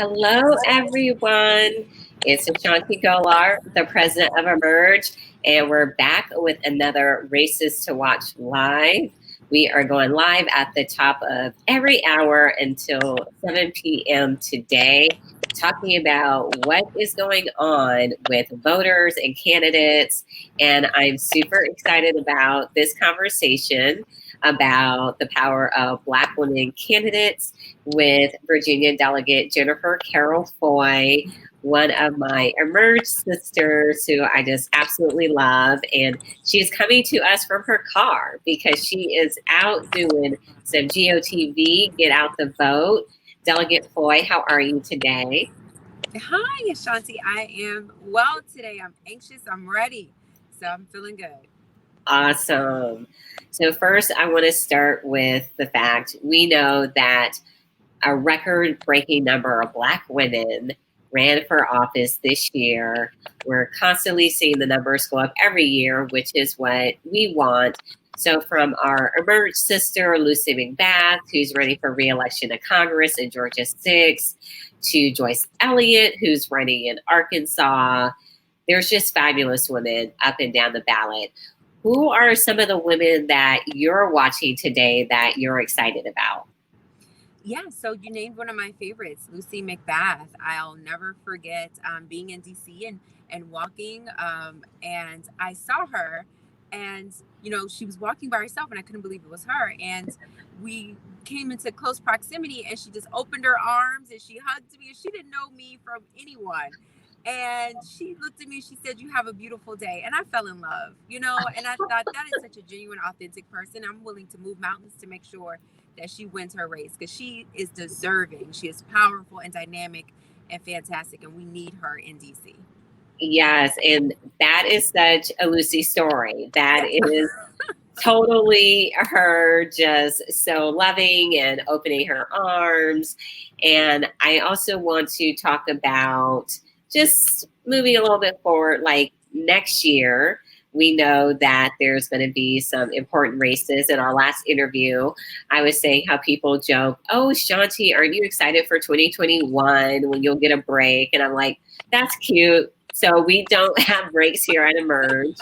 Hello, everyone. It's Ashanti Gholar, the president of Emerge, and we're back with another Races to Watch live. We are going live at the top of every hour until 7 p.m. today, talking about what is going on with voters and candidates. And I'm super excited about this conversation about the power of Black women candidates with Virginia Delegate Jennifer Carroll Foy, one of my Emerge sisters who I just absolutely love. And she's coming to us from her car because she is out doing some GOTV, get out the vote. Delegate Foy, how are you today? Hi, Ashanti. I am well today. I'm anxious. I'm ready. So I'm feeling good. Awesome. So first, I want to start with the fact we know that a record-breaking number of Black women ran for office this year. We're constantly seeing the numbers go up every year, which is what we want. So from our Emerge sister, Lucy McBath, who's running for re-election to Congress in Georgia 6, to Joyce Elliott, who's running in Arkansas, there's just fabulous women up and down the ballot. Who are some of the women that you're watching today that you're excited about? Yeah, so you named one of my favorites, Lucy McBath. I'll never forget being in DC and walking, and I saw her, and she was walking by herself, and I couldn't believe it was her. And we came into close proximity, and she just opened her arms and she hugged me, and she didn't know me from anyone. And she looked at me and she said, "You have a beautiful day." And I fell in love, and I thought that is such a genuine, authentic person. I'm willing to move mountains to make sure that she wins her race because she is deserving. She is powerful and dynamic and fantastic, and we need her in DC. Yes, and that is such a Lucy story. That is totally her, just so loving and opening her arms. And I also want to talk about just moving a little bit forward, like next year. We know that there's going to be some important races. In our last interview, I was saying how people joke, "Oh, Shanti, aren't you excited for 2021 when you'll get a break?" And I'm like, that's cute. So we don't have breaks here at Emerge.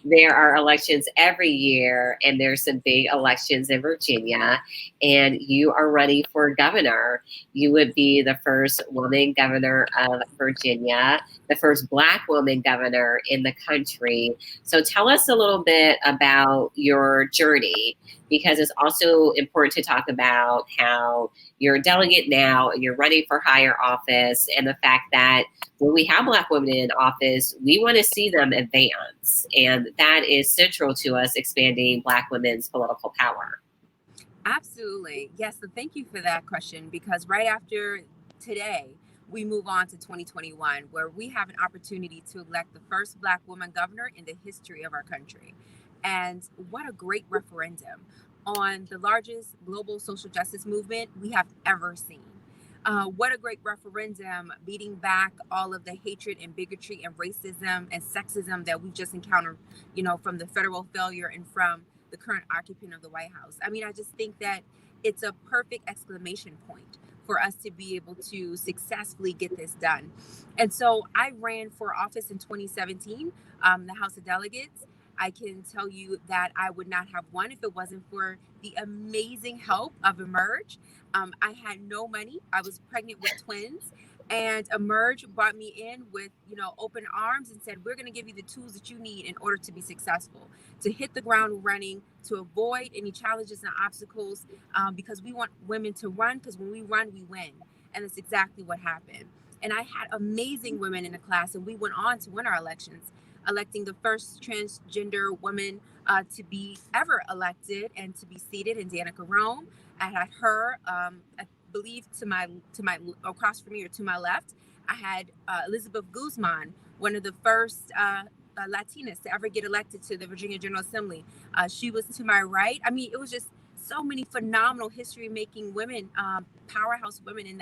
There are elections every year, and there's some big elections in Virginia. And you are running for governor. You would be the first woman governor of Virginia, the first Black woman governor in the country. So tell us a little bit about your journey, because it's also important to talk about how you're a delegate now and you're running for higher office, and the fact that when we have Black women in office, we want to see them advance. And that is central to us expanding Black women's political power. Absolutely. Yes. So thank you for that question, because right after today, we move on to 2021, where we have an opportunity to elect the first Black woman governor in the history of our country. And what a great referendum on the largest global social justice movement we have ever seen. What a great referendum, beating back all of the hatred and bigotry and racism and sexism that we just encountered, from the federal failure and from the current occupant of the White House. I mean, I just think that it's a perfect exclamation point for us to be able to successfully get this done. And so I ran for office in 2017, the House of Delegates. I can tell you that I would not have won if it wasn't for the amazing help of Emerge. I had no money. I was pregnant with twins. And Emerge brought me in with, open arms and said, "We're going to give you the tools that you need in order to be successful, to hit the ground running, to avoid any challenges and obstacles, because we want women to run, because when we run, we win." And that's exactly what happened. And I had amazing women in the class, and we went on to win our elections, electing the first transgender woman to be ever elected and to be seated in Danica Rome. I had her, I believe, to my across from me or to my left. I had Elizabeth Guzman, one of the first Latinas to ever get elected to the Virginia General Assembly. She was to my right. I mean, it was just so many phenomenal history-making women, powerhouse women in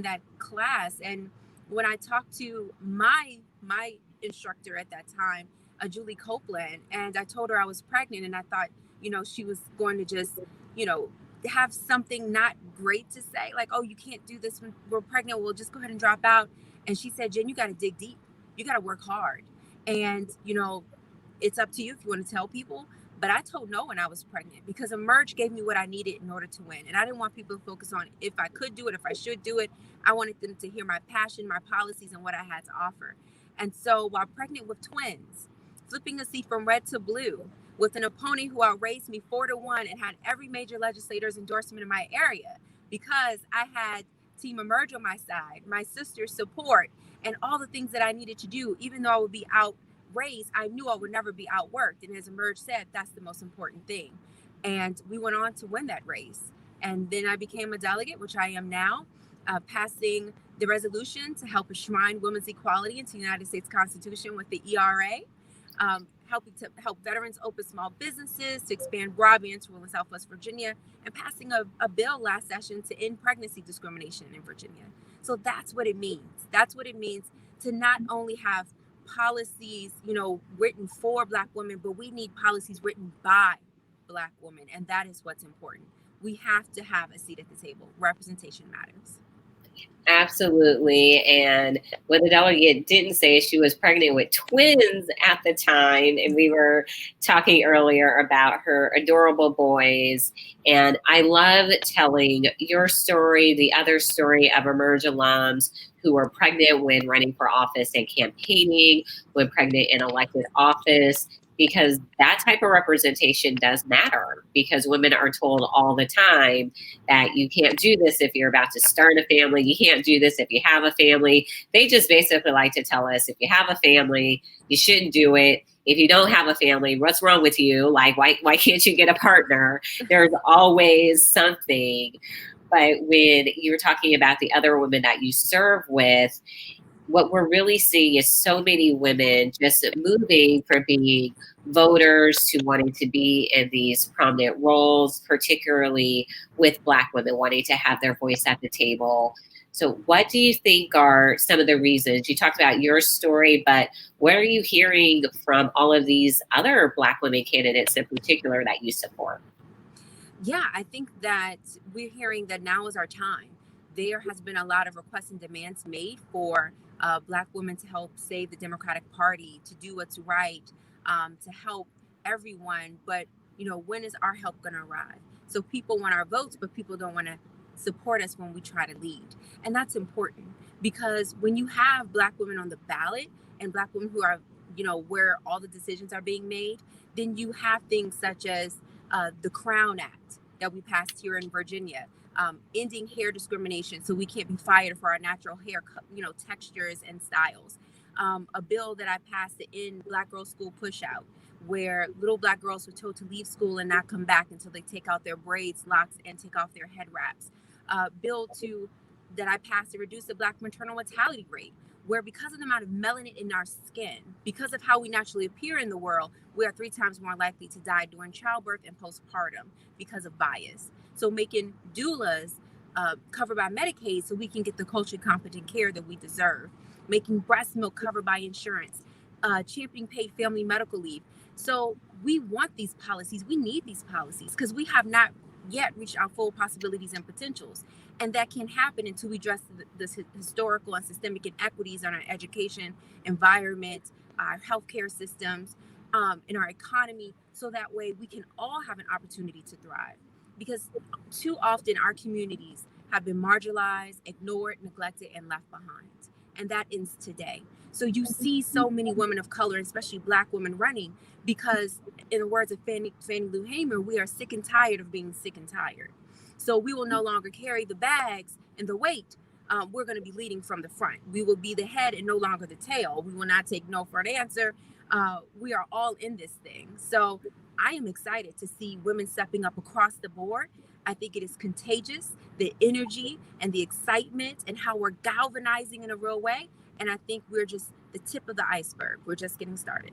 that class. And when I talked to my instructor at that time, Julie Copeland, and I told her I was pregnant, and I thought, she was going to just, have something not great to say, like, oh, you can't do this when we're pregnant, we'll just go ahead and drop out. And she said, Jen, you got to dig deep. You got to work hard. And, it's up to you if you want to tell people. But I told no when I was pregnant, because Emerge gave me what I needed in order to win. And I didn't want people to focus on if I could do it, if I should do it. I wanted them to hear my passion, my policies, and what I had to offer. And so while pregnant with twins, flipping a seat from red to blue, with an opponent who outraised me 4-1 and had every major legislator's endorsement in my area, because I had Team Emerge on my side, my sister's support, and all the things that I needed to do, even though I would be outraised, I knew I would never be outworked. And as Emerge said, that's the most important thing. And we went on to win that race. And then I became a delegate, which I am now, passing the resolution to help enshrine women's equality into the United States Constitution with the ERA. Helping to help veterans open small businesses, to expand broadband to rural and Southwest Virginia, and passing a bill last session to end pregnancy discrimination in Virginia. So that's what it means. That's what it means to not only have policies, written for Black women, but we need policies written by Black women. And that is what's important. We have to have a seat at the table. Representation matters. Absolutely. And what the delegate didn't say is she was pregnant with twins at the time. And we were talking earlier about her adorable boys. And I love telling your story, the other story of Emerge alums who were pregnant when running for office and campaigning, when pregnant in elected office, because that type of representation does matter, because women are told all the time that you can't do this if you're about to start a family. You can't do this if you have a family. They just basically like to tell us if you have a family, you shouldn't do it. If you don't have a family, what's wrong with you? Like, why can't you get a partner? There's always something. But when you're talking about the other women that you serve with, what we're really seeing is so many women just moving from being voters to wanting to be in these prominent roles, particularly with Black women wanting to have their voice at the table. So what do you think are some of the reasons? You talked about your story, but what are you hearing from all of these other Black women candidates in particular that you support? Yeah, I think that we're hearing that now is our time. There has been a lot of requests and demands made for Black women to help save the Democratic Party, to do what's right, to help everyone. But, when is our help going to arrive? So people want our votes, but people don't want to support us when we try to lead. And that's important, because when you have Black women on the ballot and Black women who are, where all the decisions are being made, then you have things such as the Crown Act that we passed here in Virginia, ending hair discrimination so we can't be fired for our natural hair, textures and styles. A bill that I passed to end Black girls' school push-out, where little Black girls were told to leave school and not come back until they take out their braids, locks, and take off their head wraps. Bill that I passed to reduce the Black maternal mortality rate, where because of the amount of melanin in our skin, because of how we naturally appear in the world, we are 3 times more likely to die during childbirth and postpartum because of bias. So making doulas covered by Medicaid so we can get the culturally competent care that we deserve. Making breast milk covered by insurance. Championing paid family medical leave. So we want these policies. We need these policies because we have not yet reached our full possibilities and potentials. And that can happen until we address the historical and systemic inequities on our education, environment, our healthcare systems, in our economy, so that way we can all have an opportunity to thrive. Because too often our communities have been marginalized, ignored, neglected, and left behind. And that ends today. So you see so many women of color, especially Black women, running because, in the words of Fannie Lou Hamer, we are sick and tired of being sick and tired. So we will no longer carry the bags and the weight. We're going to be leading from the front. We will be the head and no longer the tail. We will not take no for an answer. We are all in this thing. So I am excited to see women stepping up across the board. I think it is contagious, the energy and the excitement and how we're galvanizing in a real way. And I think we're just the tip of the iceberg. We're just getting started.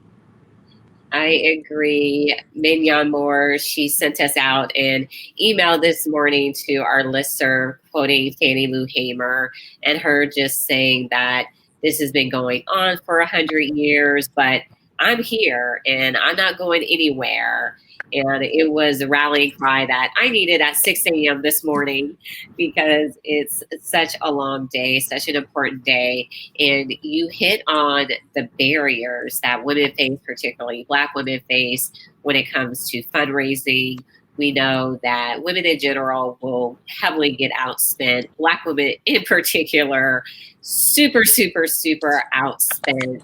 I agree. Mignon Moore, she sent us out an email this morning to our listserv quoting Fannie Lou Hamer and her just saying that this has been going on for 100 years, but I'm here and I'm not going anywhere. And it was a rallying cry that I needed at 6 a.m. this morning because it's such a long day, such an important day. And you hit on the barriers that women face, particularly Black women face, when it comes to fundraising. We know that women in general will heavily get outspent. Black women in particular, super, super, super outspent.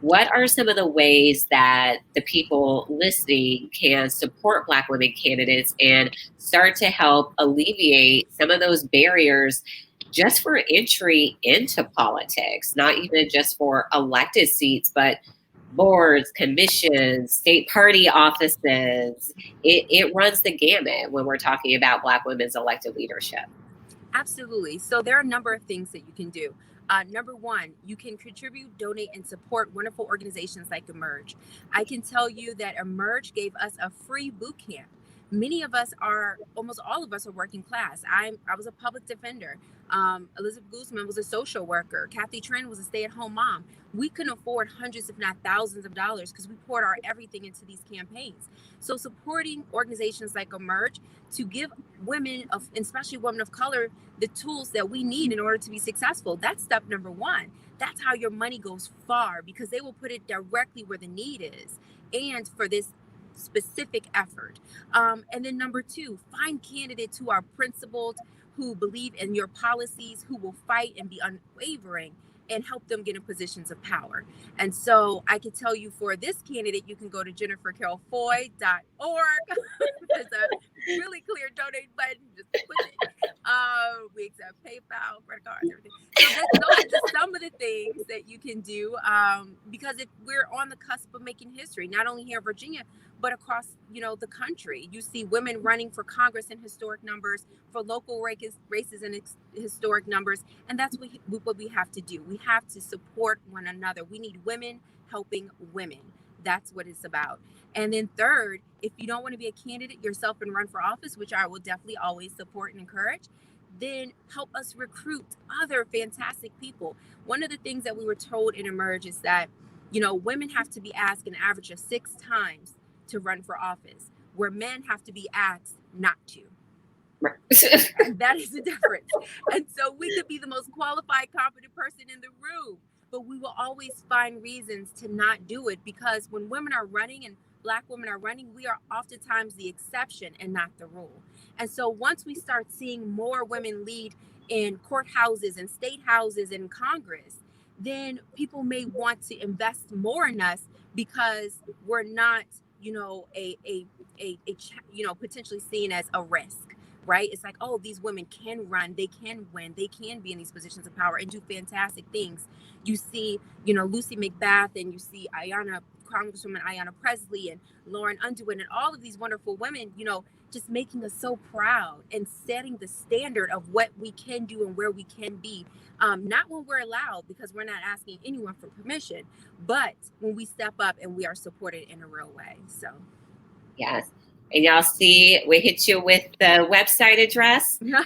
What are some of the ways that the people listening can support Black women candidates and start to help alleviate some of those barriers just for entry into politics, not even just for elected seats, but boards, commissions, state party offices? It runs the gamut when we're talking about Black women's elected leadership. Absolutely. So there are a number of things that you can do. Number one, you can contribute, donate, and support wonderful organizations like Emerge. I can tell you that Emerge gave us a free boot camp. Many of us are, almost all of us are working class. I was a public defender. Elizabeth Guzman was a social worker. Kathy Tran was a stay-at-home mom. We couldn't afford hundreds, if not thousands of dollars because we poured our everything into these campaigns. So supporting organizations like Emerge to give women, especially women of color, the tools that we need in order to be successful. That's step number one. That's how your money goes far because they will put it directly where the need is and for this specific effort. And then number two, find candidates who are principled, who believe in your policies, who will fight and be unwavering and help them get in positions of power. And so I can tell you for this candidate, you can go to jennifercarrollfoy.org. There's a really clear donate button. Just push it. We accept PayPal, credit cards, everything. So those are just some of the things that you can do because if we're on the cusp of making history, not only here in Virginia, but across, the country. You see women running for Congress in historic numbers, for local races in historic numbers. And that's what we have to do. We have to support one another. We need women helping women. That's what it's about. And then third, if you don't want to be a candidate yourself and run for office, which I will definitely always support and encourage, then help us recruit other fantastic people. One of the things that we were told in Emerge is that, women have to be asked an average of 6 times to run for office, where men have to be asked not to. That is the difference. And so we could be the most qualified, competent person in the room, but we will always find reasons to not do it because when women are running and Black women are running, we are oftentimes the exception and not the rule. And so once we start seeing more women lead in courthouses and state houses and Congress, then people may want to invest more in us because we're not potentially seen as a risk, right? It's like, oh, these women can run, they can win, they can be in these positions of power and do fantastic things. You see, Lucy McBath, and you see Congresswoman Ayanna Presley and Lauren Underwood and all of these wonderful women, just making us so proud and setting the standard of what we can do and where we can be. Not when we're allowed, because we're not asking anyone for permission, but when we step up and we are supported in a real way. So, yes. And y'all see, we hit you with the website address for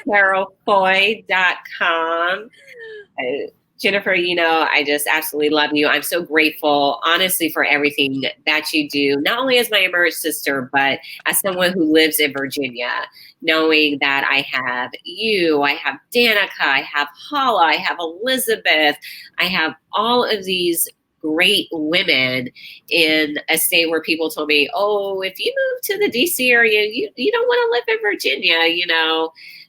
jennifercarrollfoy.com. Jennifer, I just absolutely love you. I'm so grateful, honestly, for everything that you do, not only as my Emerge sister, but as someone who lives in Virginia, knowing that I have you, I have Danica, I have Hala, I have Elizabeth, I have all of these great women in a state where people told me, oh, if you move to the DC area, you don't want to live in Virginia,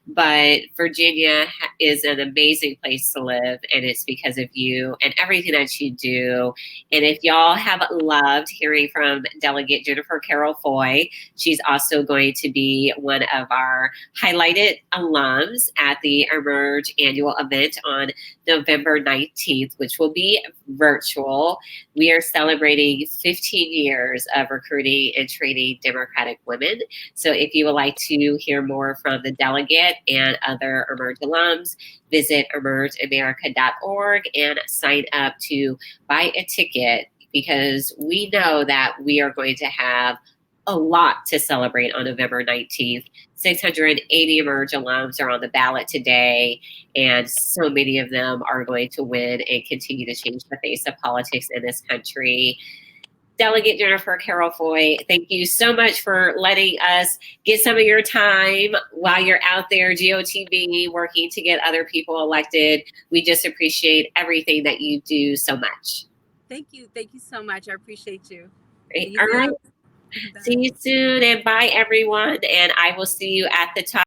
But Virginia is an amazing place to live, and it's because of you and everything that you do. And if y'all have loved hearing from Delegate Jennifer Carroll Foy, she's also going to be one of our highlighted alums at the Emerge annual event on November 19th, which will be virtual. We are celebrating 15 years of recruiting and training Democratic women. So if you would like to hear more from the delegate and other Emerge alums, visit emergeamerica.org and sign up to buy a ticket, because we know that we are going to have a lot to celebrate on November 19th. 680 Emerge alums are on the ballot today, and so many of them are going to win and continue to change the face of politics in this country. Delegate Jennifer Carroll Foy, thank you so much for letting us get some of your time while you're out there GOTV working to get other people elected. We just appreciate everything that you do so much. Thank you so much. I appreciate you. All right. See you soon, and bye everyone, and I will see you at the top.